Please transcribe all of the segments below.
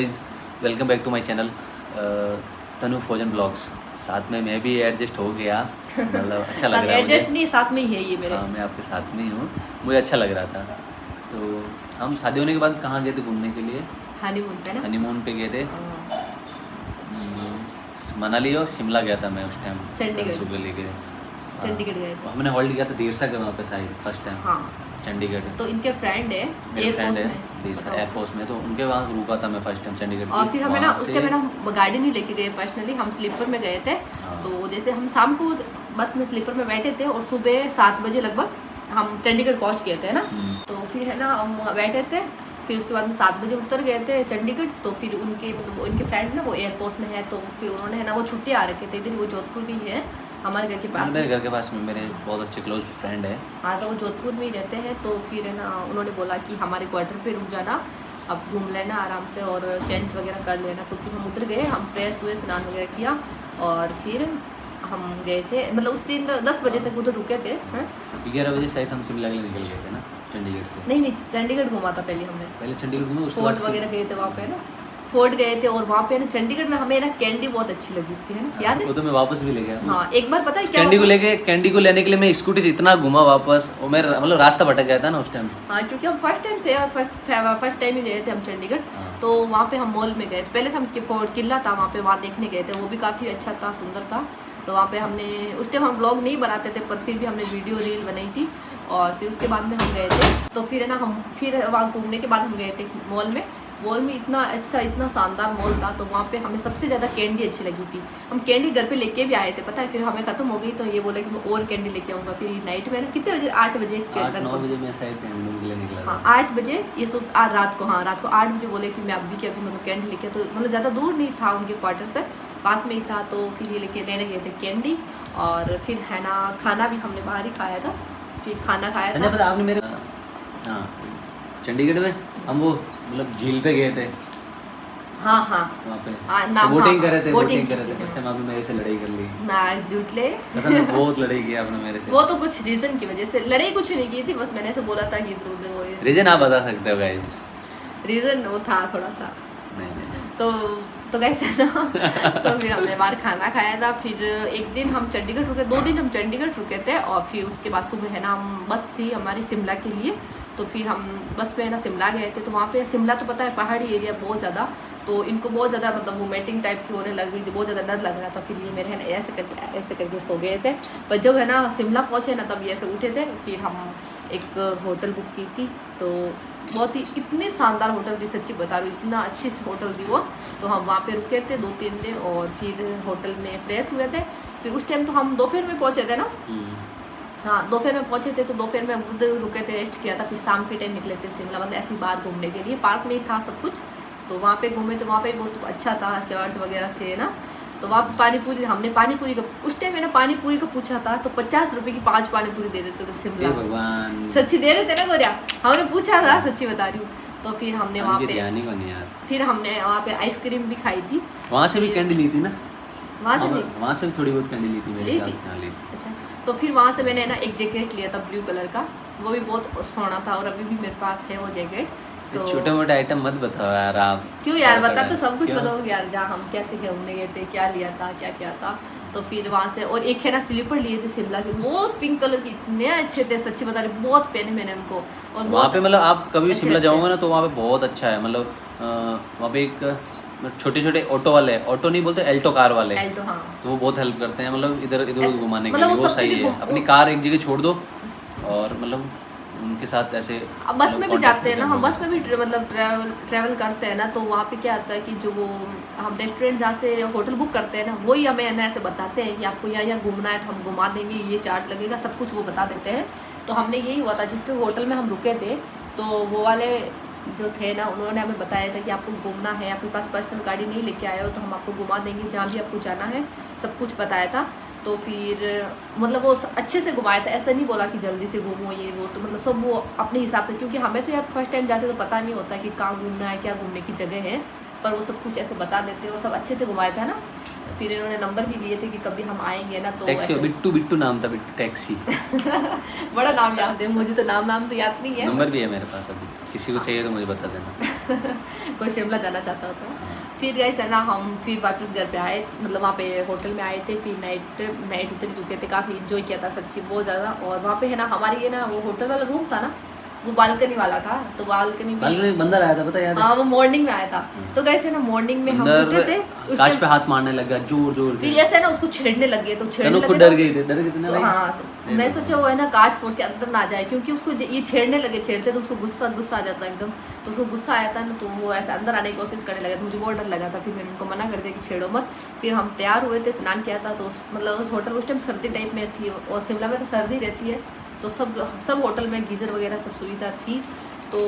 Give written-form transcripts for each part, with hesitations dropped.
Welcome back to my channel Tanu Faujan blogs. साथ में मैं भी एडजस्ट हो गया, मतलब अच्छा लग रहा है मुझे। एडजस्ट नहीं, साथ में ही है ये मेरे। हाँ, मैं आपके साथ में ही हूँ, मुझे अच्छा लग रहा था। तो हम शादी होने के बाद कहाँ गए थे घूमने के लिए? हनीमून पे ना, हनीमून पे गए थे। मनाली और शिमला गया था मैं उस टाइम, चंडीगढ़। सुबह लेके चंडीगढ़ गए थे। हमने हॉल्ट किया था देरसा के वहाँ पे शायद फर्स्ट टाइम। हाँ, चंडीगढ़ तो इनके फ्रेंड है मेरे फ्रेंड है एयरफोर्स एयरफोर्स में, तो उनके वहाँ रुका था मैं फर्स्ट टाइम चंडीगढ़। और फिर हमें ना उस टाइम ना गाड़ी नहीं लेके गए पर्सनली, हम स्लीपर में गए थे। हाँ। तो जैसे हम शाम को बस में स्लीपर में बैठे थे और सुबह 7 बजे लगभग हम चंडीगढ़ पहुँच गए थे ना। तो फिर है ना हम बैठे थे, फिर उसके बाद में 7 बजे उतर गए थे चंडीगढ़। तो फिर उनके मतलब उनके फ्रेंड ना वो एयरपोर्ट में है, तो फिर उन्होंने है ना वो छुट्टी आ रखे थे इधर, वो जोधपुर भी है हमारे घर के पास। मेरे घर के पास में मेरे बहुत अच्छे क्लोज फ्रेंड है। हाँ, तो वो जोधपुर में ही रहते हैं। तो फिर है ना उन्होंने बोला कि हमारे क्वार्टर पे रुक जाना, अब घूम लेना आराम से और चेंज वगैरह कर लेना। तो फिर हम उधर गए, हम फ्रेश हुए, स्नान वगैरह किया और फिर हम गए थे, मतलब उस दिन 10 बजे तक उधर रुके थे। 11 बजे शायद हम शिमला के लिए निकल गए थे ना चंडीगढ़ से। नहीं, चंडीगढ़ घूमा था पहले हमने। पहले चंडीगढ़ घूमे, उसके फोर्ट बाद वगैरह गए थे वहाँ पे ना, फोर्ट गए थे। और वहाँ पे ना चंडीगढ़ में हमें ना कैंडी बहुत अच्छी लगी थी, है ना, याद है? वो तो मैं वापस भी ले गया। हाँ, एक बार पता है क्या कैंडी को लेने के लिए मैं स्कूटी से इतना घुमा वापस, और मैं मतलब रास्ता भटक गया था ना उस टाइम। हाँ, क्योंकि हम फर्स्ट टाइम थे और फर्स्ट टाइम ही गए थे हम चंडीगढ़। तो वहाँ पे हम मॉल में गए थे, पहले तो हम फोर्ट किला था वहाँ पे, वहाँ देखने गए थे, वो भी काफ़ी अच्छा था, सुंदर था। तो वहाँ पे हमने उस टाइम हम व्लॉग नहीं बनाते थे, पर फिर भी हमने वीडियो रील बनाई थी। और फिर उसके बाद में हम गए थे, तो फिर है ना हम फिर वहाँ घूमने के बाद हम गए थे मॉल में इतना अच्छा, इतना शानदार मॉल था। तो वहाँ पे हमें सबसे ज़्यादा कैंडी अच्छी लगी थी। हम कैंडी घर पे लेके भी आए थे, पता है, फिर हमें ख़त्म हो गई तो ये बोले कि मैं और कैंडी लेके आऊँगा। फिर नाइट में ना कितने बजे, 8 बजे 9 बजे मैं शायद कैंडी के लिए निकला था। हाँ, 8 बजे ये सब रात को 8 बजे बोले कि मैं अभी के अभी मतलब कैंडी लेके, तो मतलब ज़्यादा दूर नहीं था उनके क्वार्टर से, पास में ही था। तो फिर ये लेने गए थे कैंडी। और फिर है ना खाना भी हमने बाहर ही खाया था, फिर खाना खाया था। पता आपने मेरे हाँ चंडीगढ़ में हम वो मतलब झील पे गए थे। हाँ, वहाँ पे बोटिंग कर रहे थे, बोटिंग कर रहे थे। फर्स्ट टाइम आपने मेरे से लड़ाई कर ली ना, झूठले। कसम से बहुत लड़ाई की आपने मेरे से। वो तो कुछ रीजन की वजह से लड़ाई, कुछ नहीं की थी, बस मैंने ऐसे बोला था कि इधर उधर वो रीजन आप बता सकते हो गाइस? रीजन वो था थोड़ा सा, नहीं। तो कैसे ना तो फिर हमने बाहर खाना खाया था। फिर एक दिन हम चंडीगढ़ रुके, 2 दिन हम चंडीगढ़ रुके थे। और फिर उसके बाद सुबह है ना हम बस थी हमारी शिमला के लिए, तो फिर हम बस में है ना शिमला गए थे। तो वहाँ पे शिमला तो पता है पहाड़ी एरिया बहुत ज़्यादा, तो इनको बहुत ज़्यादा मतलब वोमिटिंग टाइप की होने लग गई थी, बहुत ज़्यादा डर लग रहा था। फिर ये मेरे है ना ऐसे करके सो गए थे। पर जब है ना शिमला पहुँचे ना तब ये ऐसे उठे थे। फिर हम एक होटल बुक की थी, तो बहुत ही इतनी शानदार होटल थी, सच्ची बता रही हूँ, इतना अच्छी सी होटल थी वो। तो हम वहाँ पे रुके थे 2-3 दिन और फिर होटल में फ्रेश हुए थे। फिर उस टाइम तो हम दोपहर में पहुँचे थे ना। हाँ, दोपहर में पहुँचे थे, तो दोपहर में उधर रुके थे, रेस्ट किया था। फिर शाम के टाइम निकले थे शिमला, मतलब ऐसी बाहर घूमने के लिए, पास में ही था सब कुछ। तो वहाँ पे घूमे, तो वहाँ पे बहुत अच्छा था, चर्च वगैरह थे ना। तो वहाँ पे पानीपुरी, हमने पानीपुरी का उस टाइम मैंने पानीपुरी का पूछा था, तो 50 रुपये की 5 पानीपुरी दे देते थे शिमला। भगवान, सच्ची दे रहे थे ना गोरिया, हमने पूछा था, सच्ची बता रही हूँ। तो फिर हमने वहाँ पे फिर हमने वहाँ पे आइसक्रीम भी खाई थी। वहाँ से भी कैंडी ली थी ना? वहाँ से भी थोड़ी बहुत कैंडी ली थी मेरे ली थी। अच्छा, तो फिर वहाँ से मैंने ना एक जैकेट लिया था ब्लू कलर का, वो भी बहुत सोना था और अभी भी मेरे पास है वो जैकेट। तो छोटे मोटे आइटम मत बताओ यार आप। क्यों यार, बता तो सब कुछ बताओगे यार, जहाँ हम कैसे घूमने गए थे, क्या लिया था, क्या क्या था। तो फिर वहाँ से और एक है ना स्लीपर लिए थे शिमला के, बहुत पिंक कलर के, इतने अच्छे थे, सच्ची बता रही, बहुत पहने मैंने उनको। और वहाँ पे मतलब आप कभी शिमला जाओगे ना तो वहाँ पे बहुत अच्छा है, मतलब वहाँ पे एक छोटे छोटे ऑटो वाले, ऑटो नहीं बोलते, एल्टो कार वाले, एल्टो, हाँ, तो वो बहुत हेल्प करते हैं, मतलब इधर इधर घुमाने के मतलब लिए वो सही है। अपनी कार एक जगह छोड़ दो और मतलब उनके साथ ऐसे बस में भी जाते हैं ना हम, बस में भी मतलब ट्रैवल करते हैं ना। तो वहाँ पे क्या होता है कि जो वो हम रेस्टोरेंट जहाँ से होटल बुक करते हैं ना, वही हमें है ना ऐसे बताते हैं कि आपको यहाँ घूमना है तो हम घुमा देंगे, ये चार्ज लगेगा, सब कुछ वो बता देते हैं। तो हमने यही हुआ था, जिस होटल में हम रुके थे, तो वो वाले जो थे ना, उन्होंने हमें बताया था कि आपको घूमना है, आपके पास पर्सनल गाड़ी नहीं लेके आए हो तो हम आपको घुमा देंगे जहाँ भी आपको जाना है, सब कुछ बताया था। तो फिर मतलब वो अच्छे से घुमाया था, ऐसा नहीं बोला कि जल्दी से घूमो ये वो, तो मतलब सब वो अपने हिसाब से, क्योंकि हमें तो यार फर्स्ट टाइम जाते तो पता नहीं होता कि कहाँ घूमना है, क्या घूमने की जगह है, पर वो सब कुछ ऐसे बता देते हैं और सब अच्छे से घुमाया था ना। फिर इन्होंने नंबर भी लिए थे कि कभी हम आएंगे ना तो टैक्सी, ऐसे- बिट्टू नाम था, बिट्टू टैक्सी। बड़ा नाम याद है मुझे, तो नाम तो याद नहीं है। नंबर भी है मेरे पास, अभी किसी को चाहिए तो मुझे बता देना। कोई शिमला जाना चाहता हो तो। फिर गए है ना हम, फिर वापस घर पे आए, मतलब वहाँ पे होटल में आए थे, फिर नाइट उधर रुके थे, काफ़ी इन्जॉय किया था सच्ची बहुत ज़्यादा। और वहाँ पे है ना हमारी ये ना वो होटल वाला रूम था ना, वो बालकनी वाला था, तो बालकनी में बंदर आया था, पता याद है? हाँ वो मॉर्निंग में आया था। तो कैसे ना मॉर्निंग में हम उठे थे, उस कांच time- पे हाथ मारने लगा जोर से। फिर ऐसे ना उसको छेड़ने लगे, तो छेड़ने तनु लगे खुद तो- डर गए थे ना तो भाई। हाँ, तो मैं सोचा वो है ना कांच फोड़ के अंदर ना जाए, क्योंकि उसको ये छेड़ने लगे, छेड़ते तो उसको गुस्सा आ जाता एकदम, तो उसको गुस्सा आया था ना, तो वो ऐसे अंदर आने की कोशिश करने लगा, तो मुझे बहुत डर लगा था। फिर मैंने उनको मना कर दिया कि छेड़ो मत। फिर हम तैयार हुए थे, स्नान किया था, तो मतलब उस होटल उस टाइम सर्दी टाइप में थी, और शिमला में तो सर्दी रहती है, तो सब होटल में गीज़र वगैरह सब सुविधा थी। तो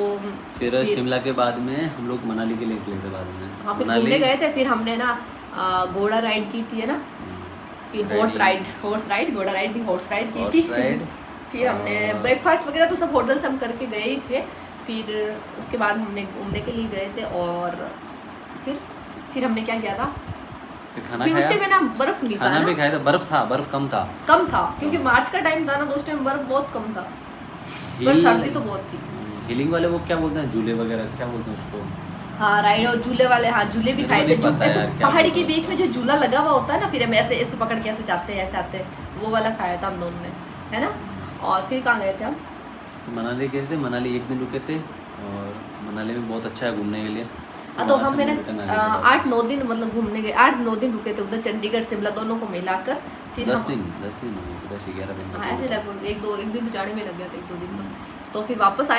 फिर शिमला के बाद में हम लोग मनाली के लिए निकले थे बाद में। हाँ फिर घूमने गए थे, फिर हमने ना घोड़ा राइड की थी है ना, फिर हॉर्स राइड घोड़ा राइड नहीं, हॉर्स राइड की थी। फिर हमने ब्रेकफास्ट वगैरह तो सब होटल से हम करके गए ही थे। फिर उसके बाद हमने घूमने के लिए गए थे, और फिर हमने क्या किया था, फिर खाना फिर उस खाया, टाइम में ना बर्फ नहीं था खाना ना, भी खाया था, बर्फ कम था। क्योंकि मार्च का टाइम था ना, तो उस टाइम बर्फ बहुत कम था, पर सर्दी तो बहुत थी। हीलिंग वाले वो क्या बोलते हैं, झूले वगैरह क्या बोलते हैं उसको? हाँ राइड और झूले वाले, हाँ झूले भी मेरे खाए को थे, नहीं जो पता ऐसे यार क्या पहाड़ी के बोलते हैं बीच में जो झूला लगा हुआ होता है ना, फिर हम ऐसे ऐसे पकड़ के ऐसे जाते हैं, ऐसे आते हैं, वो वाला खाया था हम दोनों ने, है ना। और फिर कहाँ गए थे हम? मनाली गए थे, मनाली एक दिन रुके थे, और मनाली में बहुत अच्छा है घूमने के लिए। हाँ तो वहाँ हम से मैंने रिटर्न आ गए थे 8-9 दिन मतलब घूमने गए, 8-9 दिन रुके थे उधर, चंडीगढ़ शिमला दोनों को मिलाकर। फिर 10 हम- दिन 10-11 दिन हाँ ऐसे लगभग एक दिन तो जाने में लग गया था, 1-2 दिन तो फिर वापस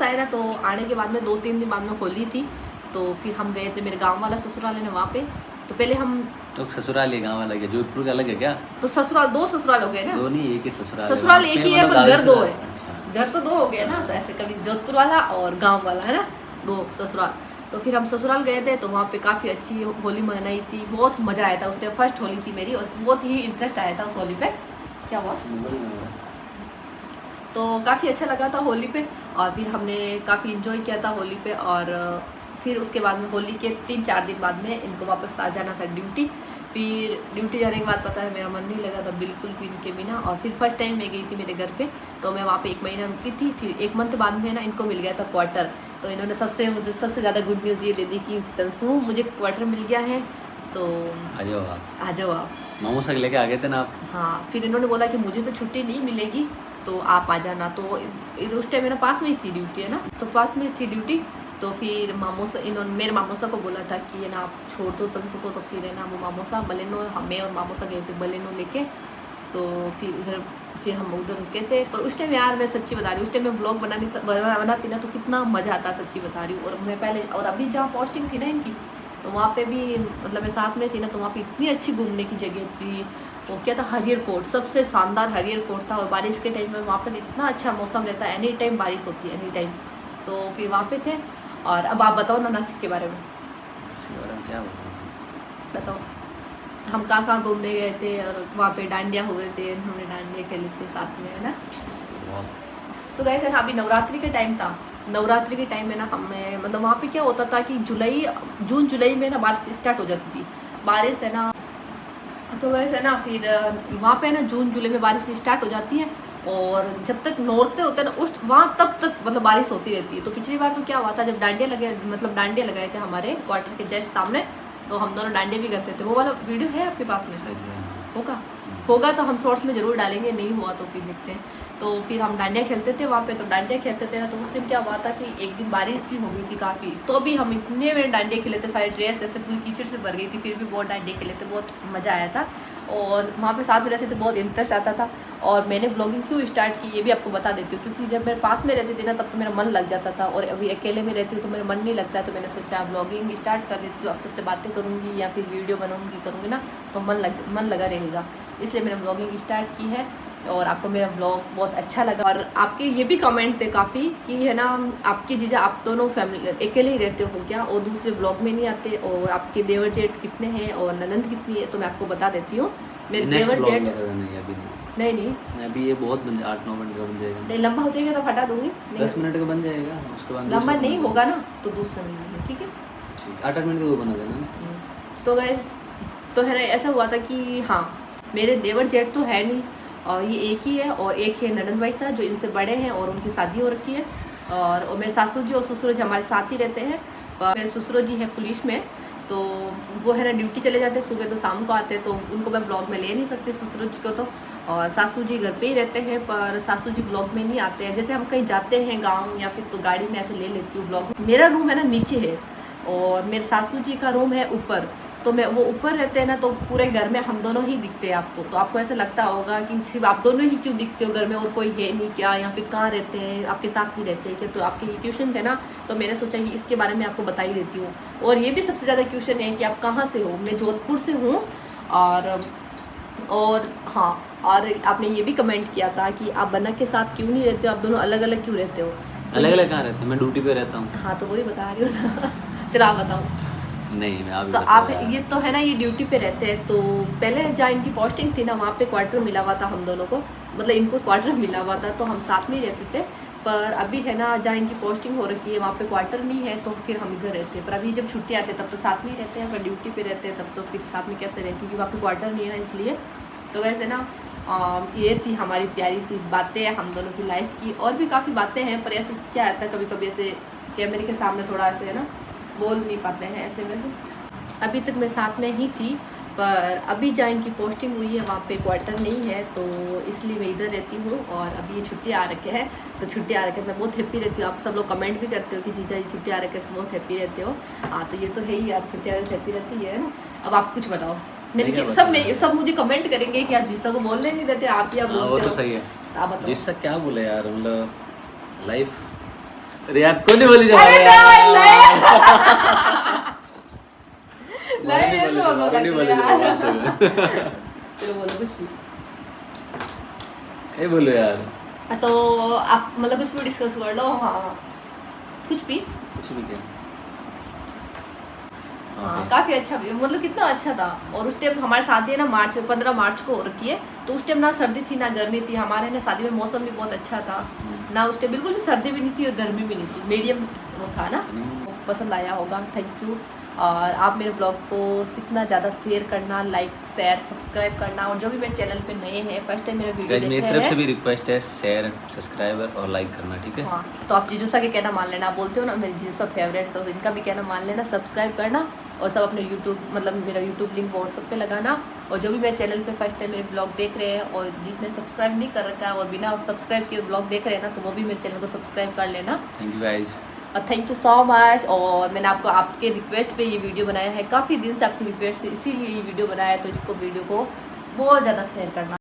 आए ना, तो आने के बाद में 2-3 दिन बाद में होली थी, तो फिर हम गए थे, मेरे गांव वाला ससुराल है ना वहाँ पे, तो पहले हम तो ससुराल ये गाँव अलग है, जोधपुर का अलग है क्या? तो ससुराल 2 ससुराल हो गए ना, दो नहीं, एक ही ससुराल ससुराल वहाँ एक पे ही है, मतलब पर घर दादा 2 है। अच्छा। घर तो 2 हो गए ना, तो ऐसे कभी जोधपुर वाला और गांव वाला है ना, 2 ससुराल। तो फिर हम ससुराल गए थे, तो वहाँ पे काफ़ी अच्छी होली मनाई थी, बहुत मज़ा आया था। उस टाइम फर्स्ट होली थी मेरी, और बहुत ही इंटरेस्ट आया था उस होली पे। क्या हुआ? तो काफ़ी अच्छा लगा था होली पे, और फिर हमने काफ़ी इन्जॉय किया था होली पे। और फिर उसके बाद में होली के 3-4 दिन बाद में इनको वापस आ जाना था ड्यूटी। फिर ड्यूटी जाने के बाद पता है मेरा मन नहीं लगा था बिल्कुल भी इनके बिना, और फिर फर्स्ट टाइम मैं गई थी मेरे घर पे, तो मैं वहाँ पे 1 महीना रुकी थी। फिर 1 मंथ बाद में ना इनको मिल गया था क्वार्टर, तो इन्होंने मुझे सबसे ज़्यादा गुड न्यूज़ ये दे दी कि तंसू मुझे क्वार्टर मिल गया है, तो आ जाओ आप। मामू से लेके आ गए थे ना आप? हाँ फिर इन्होंने बोला कि मुझे तो छुट्टी नहीं मिलेगी, तो आप आ जाना। तो उस टाइम मेरा पास में ही थी ड्यूटी है ना, तो पास में थी ड्यूटी। तो फिर मामोसा, इन्होंने मेरे मामोसा को बोला था कि ये ना आप छोड़ दो तंसु को, तो फिर है ना वो मामोसा बलेनो, हमें और मामोसा गए थे बलेनो लेके। तो फिर हम उधर रुके थे। पर उस टाइम यार मैं सच्ची बता रही हूँ, उस टाइम मैं ब्लॉग बनाती ना तो कितना मज़ा आता, सच्ची बता रही हूँ। और मैं पहले, और अभी जहाँ पोस्टिंग थी ना इनकी, तो वहाँ पे भी मतलब मैं साथ में थी ना, तो वहाँ पे इतनी अच्छी घूमने की जगह थी। वो क्या था, हरियर फोर्ट, सबसे शानदार हरियर फोर्ट था। और बारिश के टाइम में वहाँ पर इतना अच्छा मौसम रहता है, एनी टाइम बारिश होती है, एनी टाइम। तो फिर वहाँ पे थे। और अब आप बताओ ना नासिक के बारे में, क्या बताओ हम कहाँ घूमने गए थे, और वहाँ पे डांडिया हुए थे, हमने डांडिया खेले थे साथ में है ना। तो गए थे ना, अभी नवरात्रि के टाइम था, नवरात्रि के टाइम में ना हमें मतलब वहाँ पे क्या होता था कि जून जुलाई में ना बारिश स्टार्ट हो जाती थी, बारिश है ना। तो गए थे ना, फिर वहाँ पे ना जून जुलाई में बारिश स्टार्ट हो जाती है, और जब तक नौरते होते हैं ना उस वहाँ तब तक मतलब बारिश होती रहती है। तो पिछली बार तो क्या हुआ था, जब डांडिया लगाए थे हमारे क्वार्टर के जस्ट सामने, तो हम दोनों डांडिया भी करते थे। वो वाला वीडियो है आपके पास में? होगा तो हम शॉर्ट्स में ज़रूर डालेंगे, नहीं हुआ तो फिर देखते हैं। तो फिर हम डांडिया खेलते थे वहाँ पे, तो डांडिया खेलते थे ना, तो उस दिन क्या हुआ था कि एक दिन बारिश भी हो गई थी काफ़ी, तो भी हम इतने में डांडिया खेले थे, सारी ड्रेस ऐसे पूरी कीचड़ से भर गई थी, फिर भी बहुत डांडिया खेले थे, बहुत मज़ा आया था। और वहाँ पे साथ में रहते थे, बहुत इंटरेस्ट आता था। और मैंने ब्लॉगिंग क्यों स्टार्ट की ये भी आपको बता देती हूँ, क्योंकि जब मेरे पास में रहती थी ना तब तो मेरा मन लग जाता था, और अभी अकेले में रहती हूँ तो मेरा मन नहीं लगता है। तो मैंने सोचा ब्लॉगिंग स्टार्ट कर देती हूँ, आप सबसे बातें करूँगी या फिर वीडियो करूँगी ना, तो मन लगा रहेगा, इसलिए मैंने ब्लॉगिंग स्टार्ट की है। और आपको मेरा ब्लॉग बहुत अच्छा लगा, और आपके ये भी कमेंट थे काफ़ी कि है ना आपकी जीजा, आप दोनों फैमिली अकेले ही रहते हो क्या, और दूसरे ब्लॉग में नहीं आते, और आपके देवर जेठ कितने हैं और ननंद कितनी है, तो मैं आपको बता देती हूँ। मेरे देवर जेठ नहीं अभी ये बहुत 8-9 मिनट का बन जाएगा, नहीं लंबा हो जाएगा तो हटा दूंगी, 10 मिनट का बन जाएगा, उसके बाद लंबा नहीं होगा ना तो दूसरा मिलेगा, ठीक है 8-8 मिनट का 2 बना देना। तो गाइस तो है ना ऐसा हुआ था कि हाँ मेरे देवर जेठ तो है नहीं, और ये एक ही है, और एक है ननंद भाई साहब जो इनसे बड़े हैं और उनकी शादी हो रखी है, और मेरे सासू जी और ससुर जी हमारे साथ ही रहते हैं। मेरे ससुर जी हैं पुलिस में, तो वो है ना ड्यूटी चले जाते हैं, सुबह तो शाम को आते हैं, तो उनको मैं ब्लॉग में ले नहीं सकती ससुर जी को तो। और सासू जी घर पे ही रहते हैं, पर सासू जी ब्लॉग में नहीं आते हैं। जैसे हम कहीं जाते हैं गांव या फिर तो गाड़ी में ऐसे ले लेती हूँ ब्लॉग। मेरा रूम है ना नीचे है और मेरे सासू जी का रूम है ऊपर, तो मैं वो ऊपर रहते हैं ना, तो पूरे घर में हम दोनों ही दिखते हैं आपको। तो आपको ऐसा लगता होगा कि सिर्फ आप दोनों ही क्यों दिखते हो घर में, और कोई है नहीं क्या, या फिर कहाँ रहते हैं, आपके साथ नहीं रहते हैं क्या। तो आपके ये क्वेश्चन थे ना, तो मैंने सोचा कि इसके बारे में आपको बता ही देती हूँ। और ये भी सबसे ज़्यादा क्वेश्चन है कि आप कहाँ से हो। मैं जोधपुर से हूँ, और हाँ, और आपने ये भी कमेंट किया था कि आप बना के साथ क्यों नहीं रहते हो, आप दोनों अलग अलग क्यों रहते हो। अलग अलग कहाँ रहते हैं, मैं ड्यूटी पे रहता हूँ। हाँ तो वही बता रही हूँ चलो आप बताओ। नहीं मैं अभी तो आप ये तो है ना, ये ड्यूटी पे रहते हैं। तो पहले जहाँ इनकी पोस्टिंग थी ना, वहाँ पे क्वार्टर मिला हुआ था हम दोनों को, मतलब इनको क्वार्टर मिला हुआ था, तो हम साथ में ही रहते थे। पर अभी है ना जहाँ इनकी पोस्टिंग हो रखी है वहाँ पे क्वार्टर नहीं है, तो फिर हम इधर रहते हैं। पर अभी जब छुट्टी आते हैं तब तो साथ में ही रहते हैं, पर ड्यूटी पे रहते हैं तब तो फिर साथ में कैसे रहते, क्योंकि वहाँ पे क्वार्टर नहीं है ना, इसलिए। तो वैसे ना ये थी हमारी प्यारी सी बातें हम दोनों की लाइफ की। और भी काफ़ी बातें हैं, पर ऐसे क्या आता है कभी कभी ऐसे कैमरे के सामने थोड़ा ऐसे है ना बोल नहीं पाते हैं ऐसे वैसे। अभी तक मैं साथ में ही थी, पर अभी जहाँ इनकी पोस्टिंग हुई है वहाँ पे क्वार्टर नहीं है, तो इसलिए मैं इधर रहती हूँ। और अभी ये छुट्टी आ रखे हैं, तो छुट्टी आ रखे मैं बहुत हैप्पी रहती हूँ। आप सब लोग कमेंट भी करते हो कि जीजा ये छुट्टी आ रखे तो बहुत हैप्पी रहते हो। हाँ तो ये तो है ही यार, छुट्टी आ रही हैप्पी रहती है ना। अब आप कुछ बताओ। सब मुझे कमेंट करेंगे कि आप जीसा को बोलने नहीं देते, आप या बोलते हो। वो तो सही है। आप बताओ जिससे क्या बोले यार, मतलब लाइफ। अरे यार कोई नहीं बोली जा अरे रहा लाइफ ऐसे बोली बोलो नहीं बोली जा रहा चलो बोलो कुछ भी। ये बोलो यार, तो आप मतलब कुछ भी डिस्कस कर लो। हाँ कुछ भी क्या। हाँ काफ़ी अच्छा भी, मतलब कितना अच्छा था। और उस टाइम हमारे शादी है ना मार्च में 15 मार्च को हो रखी है, तो उस टाइम ना सर्दी थी ना गर्मी थी। हमारे ना शादी में मौसम भी बहुत अच्छा था ना, उस टाइम बिल्कुल भी सर्दी भी नहीं थी और गर्मी भी नहीं थी, मीडियम वो था ना। पसंद आया होगा, थैंक यू। और आप मेरे ब्लॉग को इतना ज़्यादा शेयर करना, लाइक शेयर सब्सक्राइब करना। और जो भी मेरे चैनल पे नए हैं, फर्स्ट टाइम मेरा वीडियो देख मेरी रहे तरफ से हैं, भी रिक्वेस्ट है शेयर सब्सक्राइबर और लाइक करना, ठीक है। हाँ तो आप जीजूसा के कहना मान लेना, बोलते हो ना मेरे जीजूसा फेवरेट, तो इनका भी कहना मान लेना, सब्सक्राइब करना। और सब अपने यूट्यूब मतलब मेरा यूट्यूब लिंक व्हाट्सएप पे लगाना। और जो भी मेरे चैनल पे फर्स्ट टाइम मेरे ब्लॉग देख रहे हैं और जिसने सब्सक्राइब नहीं कर रखा है और बिना सब्सक्राइब किए ब्लॉग देख रहे हैं ना, तो वो भी मेरे चैनल को सब्सक्राइब कर लेना। थैंक यू गाइज, और थैंक यू सो मच। और मैंने आपको आपके रिक्वेस्ट पे ये वीडियो बनाया है, काफ़ी दिन से आपकी रिक्वेस्ट से इसीलिए ये वीडियो बनाया है, तो इसको वीडियो को बहुत ज़्यादा शेयर करना।